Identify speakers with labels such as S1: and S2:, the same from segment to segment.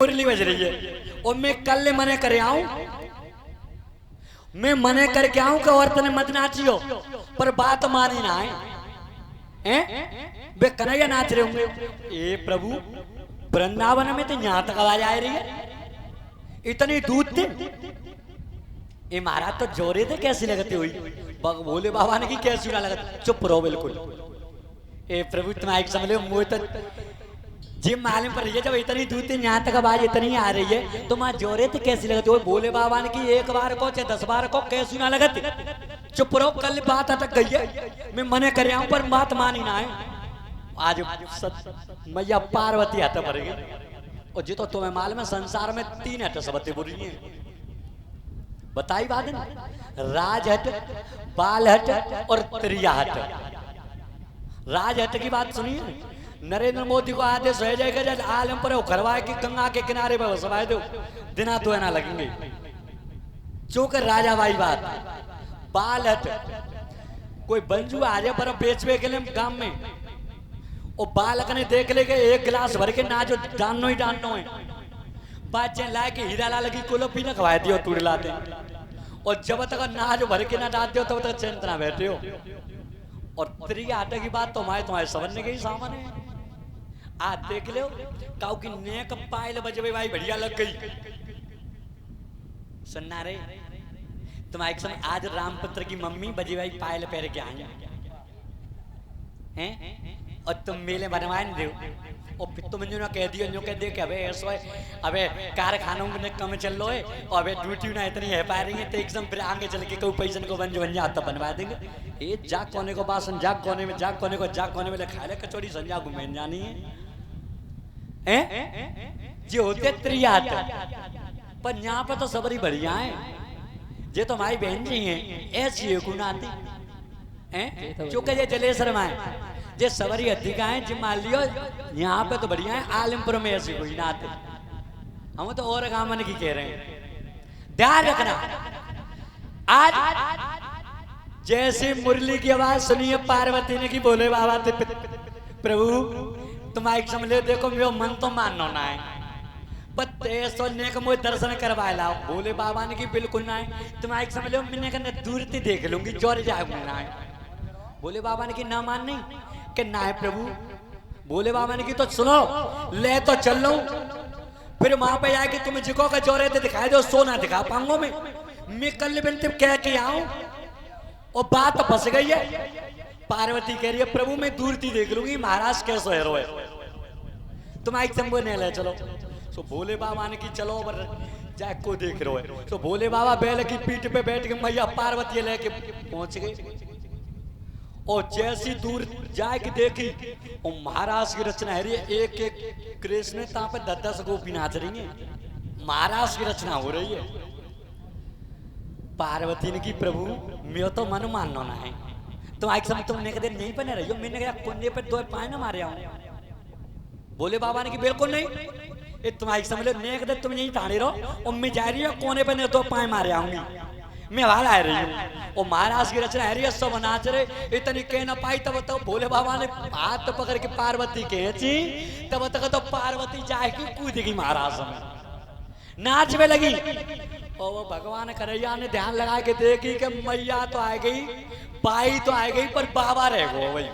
S1: मुरली बज रही है और मैं कल मने करे आऊं, मैं मने करके आऊं कि औरत ने मत नाचियो, पर बात मानी ना है वे कन्हैया नाच रहे होंगे। ए प्रभु, वृंदावन में तो यहाँ तक आवाज आ रही है, इतनी दूध थे। ये महाराज तो जोरे थे, कैसी लगती हुई भोले बाबा ने की कैसी ना लगती। चुप रहो बिल्कुल। ए प्रभु तुम एक समझ लो, मुझे तो जिम मालूम पर रही है, जब इतनी दूध थी यहाँ तक आवाज इतनी आ रही है तो माँ जोरे थे कैसी लगती हो। भोले बाबा ने की एक बार को चाहे 10 बार को कैसी ना लगती। चुप रहो, कल बात अटक गई है, मैं मने कर आऊं पर बात मानी ना है। आज मैया पार्वती हाथ पड़ेगी और जी तो तुम्हें मालूम है संसार में 3 हट सबते बुरी है। बताई बात है, राजहट, बालहट और त्रियाहट। राजहट की बात सुनिए, नरेंद्र मोदी को आदेश हो जाएगा जब आलम पर करवाए कि गंगा के किनारे पर बसवाए दो, दिना तो ना लगेंगे। चूकर राजा भाई बात। बालहट, कोई बंजू आ जाए बर्फ बेचवे के लिए गांव में, और बालक ने देख ले के 1 गिलास भर के ना जो डानो ही डानो है, बात लाए के हीरा लाल की कुलो भी ना खवाए दियो तूड़ लाते, और जब तक ना जो भर के ना डालते हो तब तक चैन ना बैठे हो। और त्रिया आटे की बात तो तुम्हारे समझने के ही सामान है। आज देख लो काउ की नेक पायल बजबे भाई बढ़िया लग गई। सुनना रे तुम्हारे समय आज रामपुत्र की मम्मी बजी भाई पायल पहन के आई हैं, और तुम मेले बनवाए नहीं दो, और तुम जो ना कह दियो जो कह दे कि अबे ऐसा अबे कारखानों में कम चल लो है और अबे ड्यूटी ना इतनी है पा रही है तो एकदम फिर आगे चल के कोई पैसे को बन जा तो बनवा देंगे। ये जाग कोने को बासन, जाग कोने में, जाग कोने को जाग कोने में खा ले कचौड़ी संजा घूमें जानी है जो होते त्रियात। पर यहाँ पर तो सबरी बढ़िया है, जे तो हमारी बहन जी हैं ऐसी है गुनाती हैं चूंकि ये जलेसर में जे सवरी अधिका है जी मान लियो यहाँ पे तो बढ़िया है, आलमपुर में ऐसी कोई ना आते। हम तो और गामन की कह रहे हैं। ध्यान रखना, आज जैसे मुरली की आवाज सुनिए पार्वती ने की बोले बाबा प्रभु तुम एक समझ ले, देखो मेरा मन तो मानो ना है पर सोने का मुझे दर्शन करवाए लाओ। बोले बाबा ने की बिल्कुल ना है, तुम एक समझ लो मैंने कहना दूर से देख लूंगी जोर जाऊंगी ना है। बोले बाबा ने की ना मान नहीं कि ना है प्रभु। बोले बाबा ने की तो सुनो ले तो चल लो, फिर वहां पे आके तुम्हें जिको का जोरे थे दिखाई दो, सोना दिखा पाऊंगा मैं कल बिनते कह के आऊं और बात फंस गई है। पार्वती कह रही है प्रभु मैं दूर थी देख लूंगी महाराज कैसे है रोए, तुम एक संबो नहीं ले चलो। तो भोले बाबा ने की चलो जाए को देख रहे हो। तो भोले बाबा बैल की पीठ पे बैठ के मैया पार्वती लेके पहुंच गए, और जैसी दूर जाए कि देखी और महाराज की रचना है, एक एक कृष्ण ता पे 10-10 गोपी नाच रही है, महाराज की रचना हो रही है। पार्वती ने की प्रभु मैं तो मन मानना ना है, तुम एक समय तुमने कदे नहीं बने रही हो, मैंने कहा कुंडे पे 2 पाए ना मारे आऊं। बोले बाबा ने की बिल्कुल नहीं, ये तुम एक समझ लो नहीं कदे तुम यही ठाणे रहो और मैं जा रही हूँ कोने पे 2 पाए मारे आऊंगी, मैं बाहर आ रही हूँ। और महाराज की रचना है सब नाच रहे, इतनी कह ना पाई तब तो भोले बाबा ने हाथ तो पकड़ के पार्वती खींची, तब तक तो पार्वती जाएगी कूद गई महाराज में नाच में लगी। और वो भगवान करैया ने ध्यान लगा के देखी कि मैया तो आ गई, पाई तो आ गई, पर बाबा रह गो भाई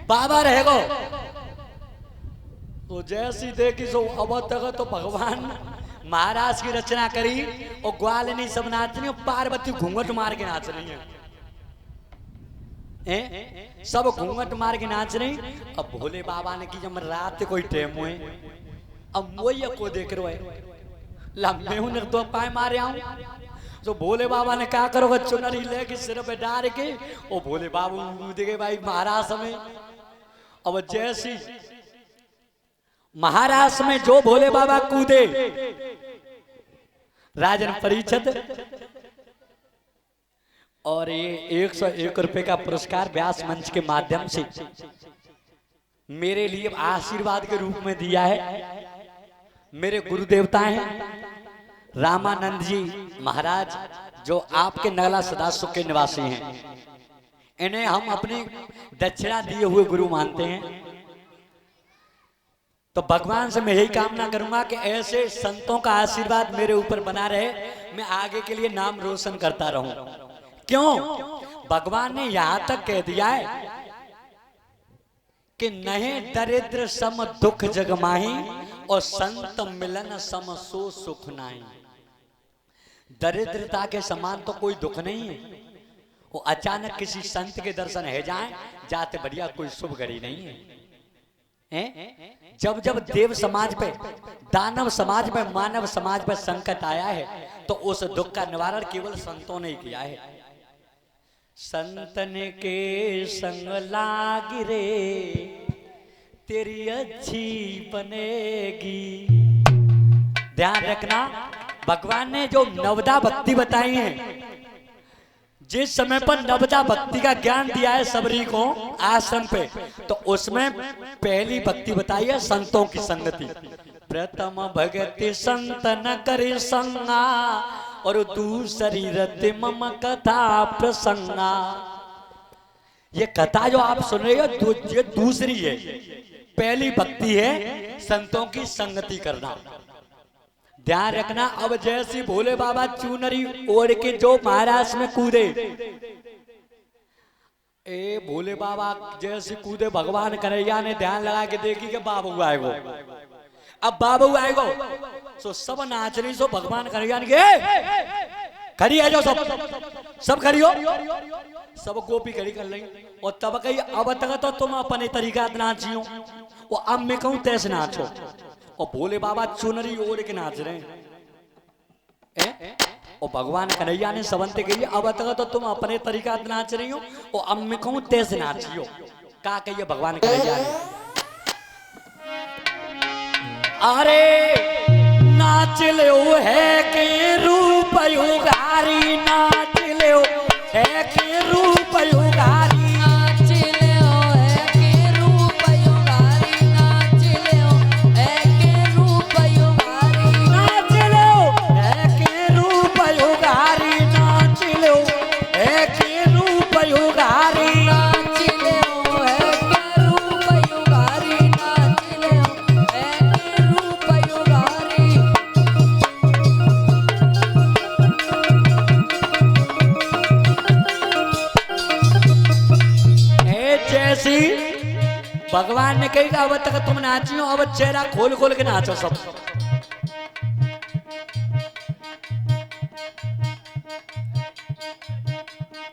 S1: बाबा रह गो। तो जैसी देखी सो अब तक तो भगवान महाराज की रचना करी और ग्वाल नहीं सब नाच रही, पार्वती घूंघट मार के नाच रही है, सब घूंघट मार के नाच रही। अब भोले बाबा ने की जब रात कोई टाइम हुए, अब मोया को देख रहे है लम्बे हूं 2 पाए मारे आऊं। तो भोले बाबा ने क्या करोगे चुनरी लेके सिर पे डाल के, और भोले बाबू कूद गए भाई महाराज में। अब जैसी महाराज में जो भोले बाबा कूदे, राजन परीक्षित और ये 101 रुपए का पुरस्कार व्यास मंच के माध्यम से मेरे लिए आशीर्वाद के रूप में दिया है। मेरे गुरु देवता हैं रामानंद जी महाराज जो आपके नगला सदासुख के निवासी हैं, इन्हें हम अपनी दक्षिणा दिए हुए गुरु मानते हैं। तो भगवान से मैं यही कामना करूंगा कि ऐसे संतों का आशीर्वाद मेरे ऊपर बना रहे, मैं आगे के लिए नाम रोशन करता रहूं। क्यों? भगवान ने यहां तक कह दिया है कि नहीं दरिद्र सम दुख जग माही और संत मिलन सम सो सुख नाही। दरिद्रता के समान तो कोई दुख नहीं है। वो अचानक किसी संत के दर्शन है जाए जाते बढ़िया कोई शुभ घड़ी नहीं है। जब जब देव समाज पे, दानव समाज पे, मानव समाज पे संकट आया है तो उस दुख का निवारण केवल संतों ने किया है। संतन के संग लागी रे तेरी अच्छी बनेगी। ध्यान रखना, भगवान ने जो नवदा भक्ति बताई है, जिस समय पर नवदा भक्ति का ज्ञान दिया है सबरी को आश्रम पे, तो उसमें पहली भक्ति बताई है संतों की संगति। प्रथम भगति संत न करे संगा और दूसरी रति मम कथा प्रसंगा। ये कथा जो आप सुन रहे हो ये दूसरी है। पहली भक्ति है संतों की संगति करना। ध्यान रखना, अब जैसी भोले बाबा चूनरी ओढ़ के जो महाराष्ट्र में कूदे, ए भोले बाबा जैसे कूदे, भगवान कन्हैया ने ध्यान लगा के देखी कि बाबू आएगो। अब बाबू आएगो सो सब नाच रही, सो भगवान कन्हैया ने खड़ी है जो सब खड़ी हो, सब गोपी खड़ी कर लेंगे। और तब कही अब तक तो तुम अपने तरीका नाचियो, वो अब मैं कहूं तैसे नाचो। और भोले बाबा चुनरी ओढ़ के नाच रहे हैं। और भगवान कन्हैया ने सबंते कही अब तक तो तुम अपने तरीका नाच रही हो, और अब मैं कहूं तैसे नाचियो। का कहिए भगवान कन्हैया ने, अरे नाच लो है के रूप युगारी, नाच लो है के रूप युगारी,
S2: नाच लो है के रूप युगारी, नाच लो है के रूप युगारी,
S1: नाच लो है के रूप युगारी, नाच लो है के रूप युगारी,
S2: नाच लो है के रूप युगारी, नाच लो है के रूप युगारी।
S1: जैसी भगवान ने कही अब तक तुम नाचियो, अब चेहरा खोल खोल के नाचो सब।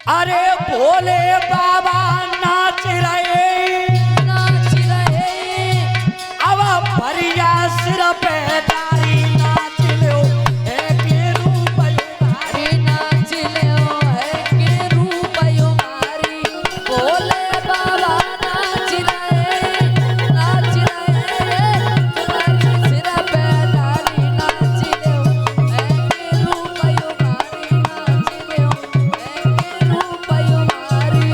S1: अरे भोले बाबा नाच रहे,
S2: नाच रहे
S1: अब भरिया सिर पे तारी, नाच लो है के रूप युगारी,
S2: अरे नाच लो है के रूप युगारी। भोले बाबा नाच रहे, नाच रहे तुम्हारी सिर पे डाली, नाच लो है के रूप युगारी, नाच लो है के रूप युगारी।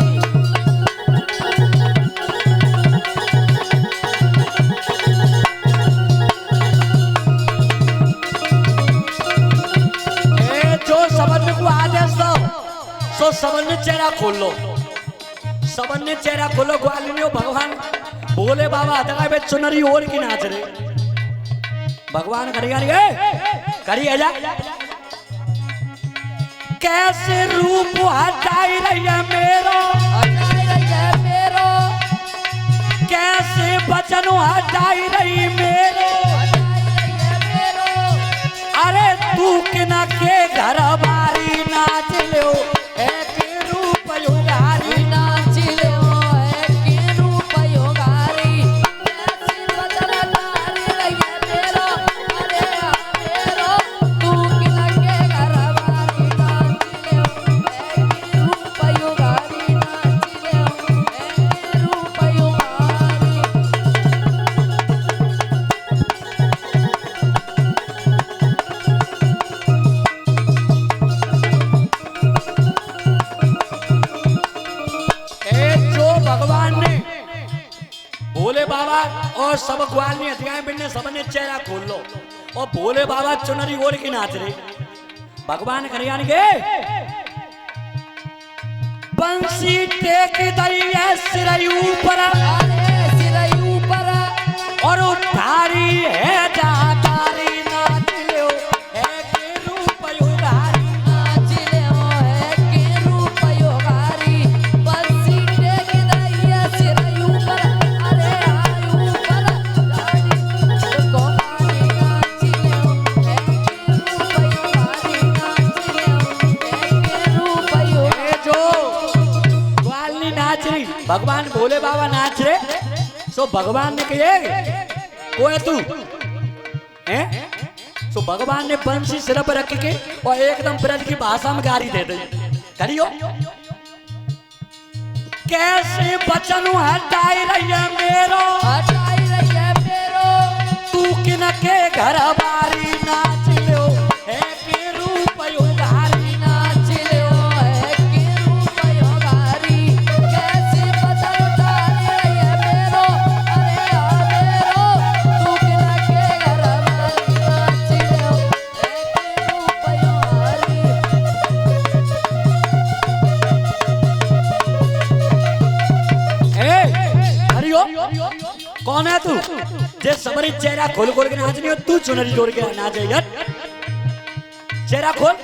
S1: जो समझ को आदेश दो सो समझ में चेहरा खोल लो, समझ में चेहरा खोलो। ग्वालिनी भगवान भोले बाबा हथगा में चुनरी ओढ़ के नाच रहे। भगवान करी आजा कैसे रूप हटाई रही है मेरो,
S2: हटाई रही है मेरो,
S1: कैसे बचन हटाई रही मेरो,
S2: हटाई रही है मेरो।
S1: अरे तू के ना के घर बारी, नाच लो एक रूप युगारी,
S2: नाच लो है के रूप युगारी, कैसी बदल डारी रही है मेरो, अरे हाँ मेरो, तू किनके घर बारी, नाच लो है के रूप युगारी, नाच लो है के रूप युगारी।
S1: भोले बाबा और सब ग्वालिनी हथियाएं बिन्ने सबने चेहरा खोल लो, और भोले बाबा चुनरी ओढ़ के नाच रहे। भगवान कन्हैया के बंसी टेक दई है सिर ऊपर,
S2: अरे सिर ऊपर,
S1: और उधारी है जाकारी नाच लो है के रूप उधारी
S2: नाच ले है के रूप योगारी बंसी टेक दैया सिर ऊपर अरे आयु पर गाड़ी को गाड़ी नाच ले है के रूप योगारी नाच ले है के रूप
S1: ए जो ग्वालनी नाच रही भगवान भोले बाबा नाच रहे सो भगवान ने कहे कोई तू हैं सो भगवान ने बंसी सिर पर रख के और एकदम ब्रज की भाषा में गारी दे दी करियो कैसे बचन हटाई रही है मेरो
S2: हटाई रही है मेरो
S1: तू किन के घर बारी नाच लो है के रूप उधारी
S2: नाच ले है के रूप योगारी कैसे बदल उतारी रही है मेरो अरे आ मेरो तू किना के घर वाली नाच ले है के रूप योगारी
S1: हरियो कौन है तू जे सबरी चेहरा खोल खोल के नाचनी हो तू चुनरी जोड़ के नाच यार चेहरा खोल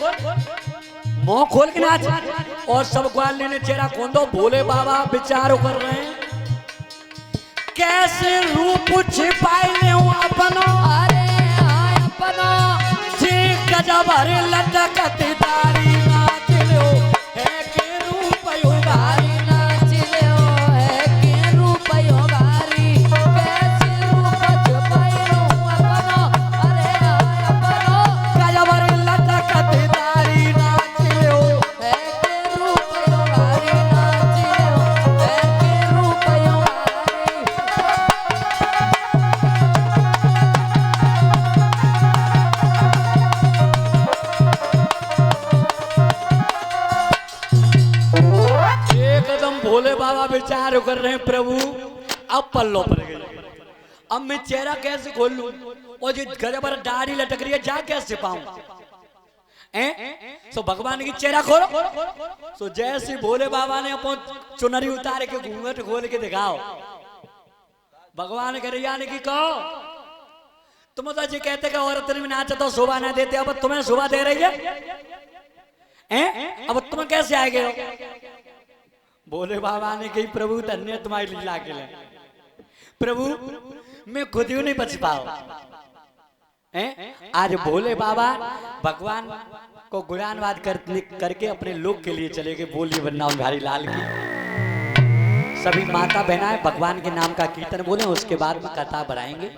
S1: मुंह खोल के नाच और सब ग्वालिनी ने चेहरा खोल दो भोले बाबा विचार कर रहे हैं कैसे रूप छिपाई ले अपनो
S2: अरे आय अपना
S1: जी गजब हरे लटकत दारी नाच लो है के रूप उधारी
S2: योगारी नाच ले है के रूप योगारी कैसे रूप छुपाई रहूं अपना अरे आय अपना
S1: गजब हरे लटकत दारी नाच लो
S2: है के रूप योगारी नाच ले है के रूप योगारी
S1: एकदम भोले बाबा विचार कर रहे हैं प्रभु अब पल्लो पर गए अब मैं चेहरा कैसे खोल लूं और जो गजब पर दाढ़ी लटक रही है जा कैसे पाऊं सो भगवान की चेहरा खोलो सो जैसे भोले बाबा ने अपन चुनरी उतार के घूंघट खोल के दिखाओ भगवान कह रही की कहो तुम तो जी कहते कि औरत में नाच तो शोभा ना देते अब तुम्हें शोभा दे रही है अब तुम कैसे आ गए हो भोले बाबा ने कही प्रभु धन्य तुम्हारी लीला के लिए प्रभु मैं खुद ही नहीं बच पाओ आज भोले बाबा भगवान को गुणानवाद करके अपने लोक के लिए चले गए बोलिए वृंदावन बिहारी लाल की सभी माता बहनाएं भगवान के नाम का कीर्तन बोले उसके बाद में कथा बढ़ाएंगे